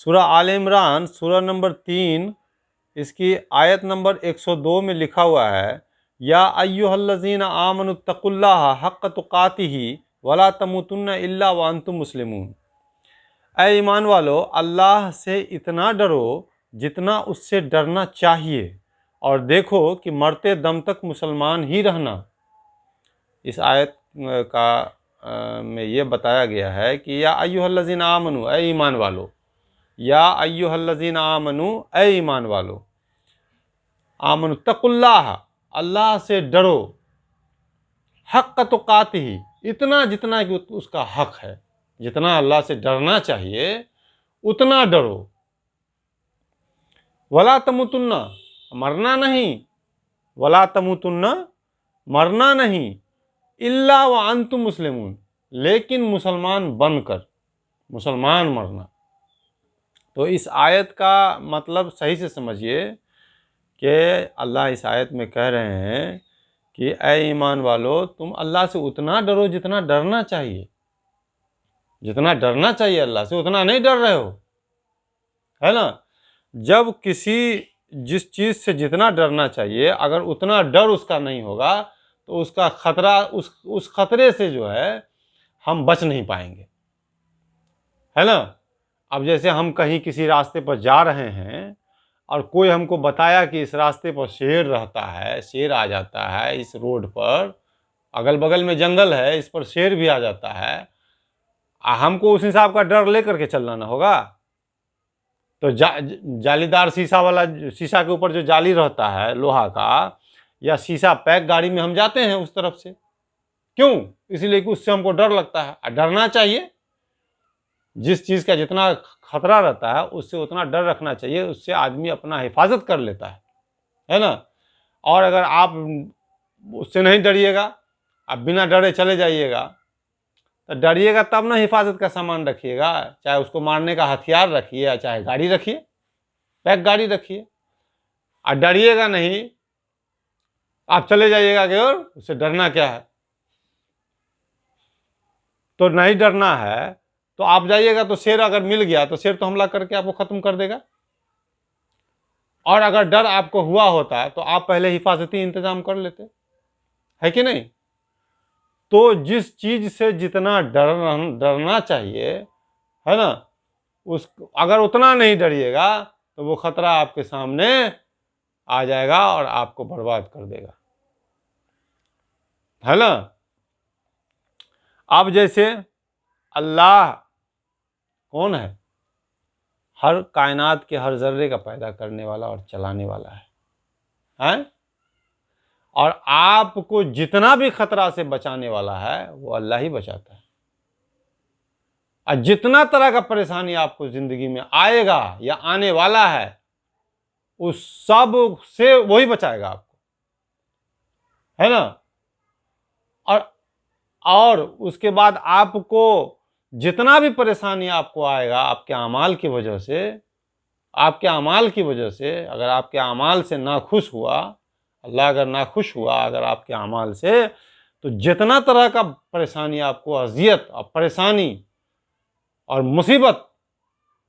सूरह आल इमरान सूरह नंबर 3 इसकी आयत नंबर 102 में लिखा हुआ है, या अय्युहल्लज़ीना आमनुत्तकुल्लाह हक़्क़ तुक़ातिही वला तमूतुन्ना इल्ला व अंतुम मुस्लिमून। ऐ ईमान वालो, अल्लाह से इतना डरो जितना उससे डरना चाहिए, और देखो कि मरते दम तक मुसलमान ही रहना। इस आयत में ये बताया गया है कि या अय्युहल्लज़ीना आमनु, ऐ ईमान वालो, या अय्युहल्लज़ीना आमनु, ऐ ईमान वालो, आमनु तकुल्लाह, अल्लाह से डरो, हक़्क़ तुक़ातिही, इतना जितना कि उसका हक है, जितना अल्लाह से डरना चाहिए उतना डरो। वला तमुतुन्ना, मरना नहीं, वला तमुतुन्ना, मरना नहीं, इल्ला व अंतुम मुस्लिमून, लेकिन मुसलमान बनकर, मुसलमान मरना। तो इस आयत का मतलब सही से समझिए कि अल्लाह इस आयत में कह रहे हैं कि ऐ ईमान वालो, तुम अल्लाह से उतना डरो जितना डरना चाहिए, जितना डरना चाहिए अल्लाह से उतना नहीं डर रहे हो, है ना। जब किसी जिस चीज़ से जितना डरना चाहिए अगर उतना डर उसका नहीं होगा तो उसका खतरा, उस खतरे से जो है हम बच नहीं पाएंगे, है ना। अब जैसे हम कहीं किसी रास्ते पर जा रहे हैं और कोई हमको बताया कि इस रास्ते पर शेर रहता है, शेर आ जाता है, इस रोड पर अगल बगल में जंगल है, इस पर शेर भी आ जाता है, हमको उस हिसाब का डर लेकर के चलना होगा। तो जालीदार शीशा वाला, शीशा के ऊपर जो जाली रहता है लोहा का, या शीशा पैक गाड़ी में हम जाते हैं उस तरफ से, क्यों? इसलिए कि उससे हमको डर लगता है। डरना चाहिए, जिस चीज़ का जितना खतरा रहता है उससे उतना डर रखना चाहिए, उससे आदमी अपना हिफाजत कर लेता है ना। और अगर आप उससे नहीं डरिएगा, आप बिना डरे चले जाइएगा, तो डरिएगा तब ना हिफाजत का सामान रखिएगा, चाहे उसको मारने का हथियार रखिए या चाहे गाड़ी रखिए, पैक गाड़ी रखिए। और डरिएगा नहीं, आप चले जाइएगा कि और उससे डरना क्या है। तो नहीं डरना है तो आप जाइएगा, तो शेर अगर मिल गया तो शेर तो हमला करके आपको खत्म कर देगा। और अगर डर आपको हुआ होता तो आप पहले हिफाजती इंतजाम कर लेते, है कि नहीं। तो जिस चीज से जितना डरना चाहिए, है ना, उस अगर उतना नहीं डरिएगा तो वो खतरा आपके सामने आ जाएगा और आपको बर्बाद कर देगा, है ना। अब जैसे अल्लाह कौन है? हर कायनात के हर जर्रे का पैदा करने वाला और चलाने वाला है? और आपको जितना भी खतरा से बचाने वाला है वो अल्लाह ही बचाता है। और जितना तरह का परेशानी आपको जिंदगी में आएगा या आने वाला है उस सब से वही बचाएगा आपको, है ना। और उसके बाद आपको जितना भी परेशानी आपको आएगा आपके अमाल की वजह से, आपके अमाल की वजह से, अगर आपके अमाल से नाखुश हुआ, अल्लाह अगर नाखुश हुआ अगर आपके अमाल से, तो जितना तरह का परेशानी आपको, अजियत और परेशानी और मुसीबत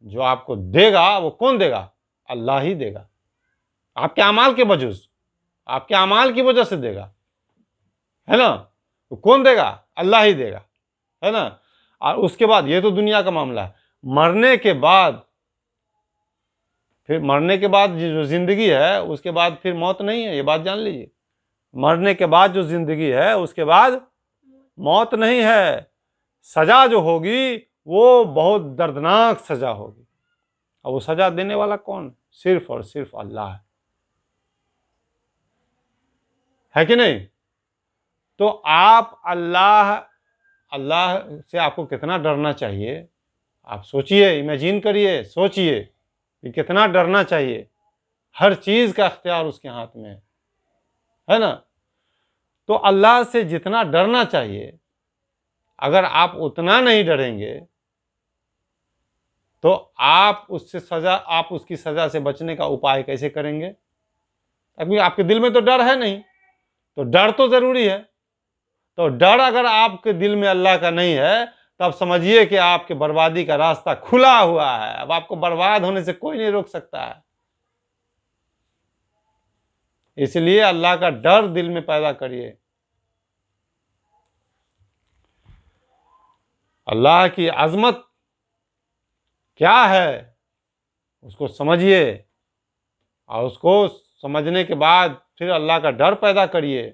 जो आपको देगा वो कौन देगा? अल्लाह ही देगा, आपके अमाल के वजह से, आपके अमाल की वजह से देगा, है ना। तो कौन देगा? अल्लाह ही देगा, है ना। और उसके बाद ये तो दुनिया का मामला है, मरने के बाद, फिर मरने के बाद जो जिंदगी है उसके बाद फिर मौत नहीं है, ये बात जान लीजिए। मरने के बाद जो जिंदगी है उसके बाद मौत नहीं है। सजा जो होगी वो बहुत दर्दनाक सजा होगी, और वो सजा देने वाला कौन? सिर्फ और सिर्फ अल्लाह है कि नहीं। तो आप अल्लाह से आपको कितना डरना चाहिए, आप सोचिए, इमेजिन करिए, सोचिए कि कितना डरना चाहिए। हर चीज का अख्तियार उसके हाथ में है ना। तो अल्लाह से जितना डरना चाहिए, अगर आप उतना नहीं डरेंगे तो आप उसकी सजा से बचने का उपाय कैसे करेंगे? अभी आपके दिल में तो डर है नहीं, तो डर तो जरूरी है। तो डर अगर आपके दिल में अल्लाह का नहीं है तब समझिए कि आपके बर्बादी का रास्ता खुला हुआ है। अब आपको बर्बाद होने से कोई नहीं रोक सकता है। इसलिए अल्लाह का डर दिल में पैदा करिए। अल्लाह की अजमत क्या है उसको समझिए, और उसको समझने के बाद फिर अल्लाह का डर पैदा करिए।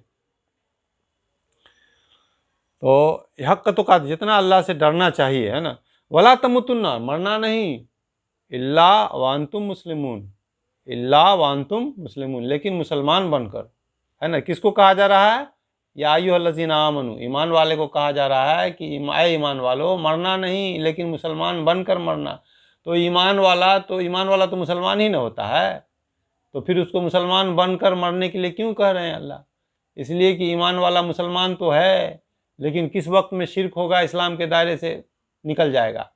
तो हक़ तो का जितना अल्लाह से डरना चाहिए, है ना। वला तमुतुन्ना, मरना नहीं, इल्ला वांतुम मुस्लिमून, इल्ला वांतुम मुस्लिमून, लेकिन मुसलमान बनकर, है ना। किसको कहा जा रहा है? या अय्युहल्लज़ीना आमनू, ईमान वाले को कहा जा रहा है कि ऐ ईमान वालो, मरना नहीं लेकिन मुसलमान बनकर मरना। तो ईमान वाला तो मुसलमान ही ना होता है, तो फिर उसको मुसलमान बनकर मरने के लिए क्यों कह रहे हैं अल्लाह? इसलिए कि ईमान वाला मुसलमान तो है, लेकिन किस वक्त में शिर्क होगा इस्लाम के दायरे से निकल जाएगा।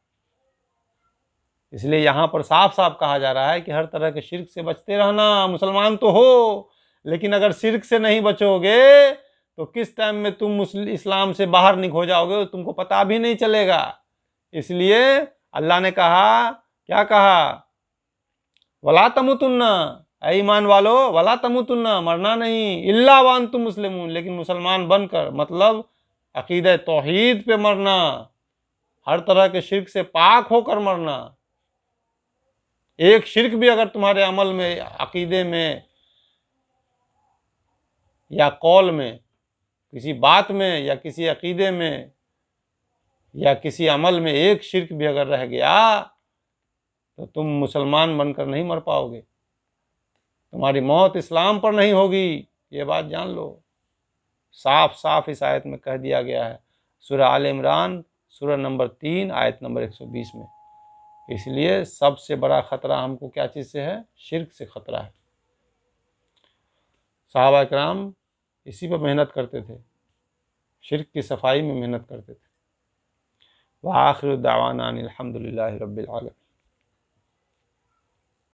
इसलिए यहाँ पर साफ साफ कहा जा रहा है कि हर तरह के शिर्क से बचते रहना। मुसलमान तो हो, लेकिन अगर शिर्क से नहीं बचोगे तो किस टाइम में तुम इस्लाम से बाहर हो जाओगे तुमको पता भी नहीं चलेगा। इसलिए अल्लाह ने कहा, क्या कहा? वला तमुतुन्ना, ऐ ईमान वालो, वला तमुतुन्ना, मरना नहीं, इल्ला वांतुम मुस्लिमून, लेकिन मुसलमान बनकर, मतलब अकीदे तौहीद पे मरना, हर तरह के शिर्क से पाक होकर मरना। एक शिर्क भी अगर तुम्हारे अमल में, अकीदे में या कौल में, किसी बात में या किसी अकीदे में या किसी अमल में एक शिर्क भी अगर रह गया तो तुम मुसलमान बनकर नहीं मर पाओगे, तुम्हारी मौत इस्लाम पर नहीं होगी। ये बात जान लो। साफ साफ इस आयत में कह दिया गया है, सूरह आल इमरान सूरह नंबर 3 आयत नंबर 120 में। इसलिए सबसे बड़ा खतरा हमको क्या चीज़ से है? शिर्क से खतरा है। सहाबा किराम इसी पर मेहनत करते थे, शिर्क की सफाई में मेहनत करते थे। व आखिर दावाना अनिल हम्दुलिल्लाहि रब्बिल आलमीन।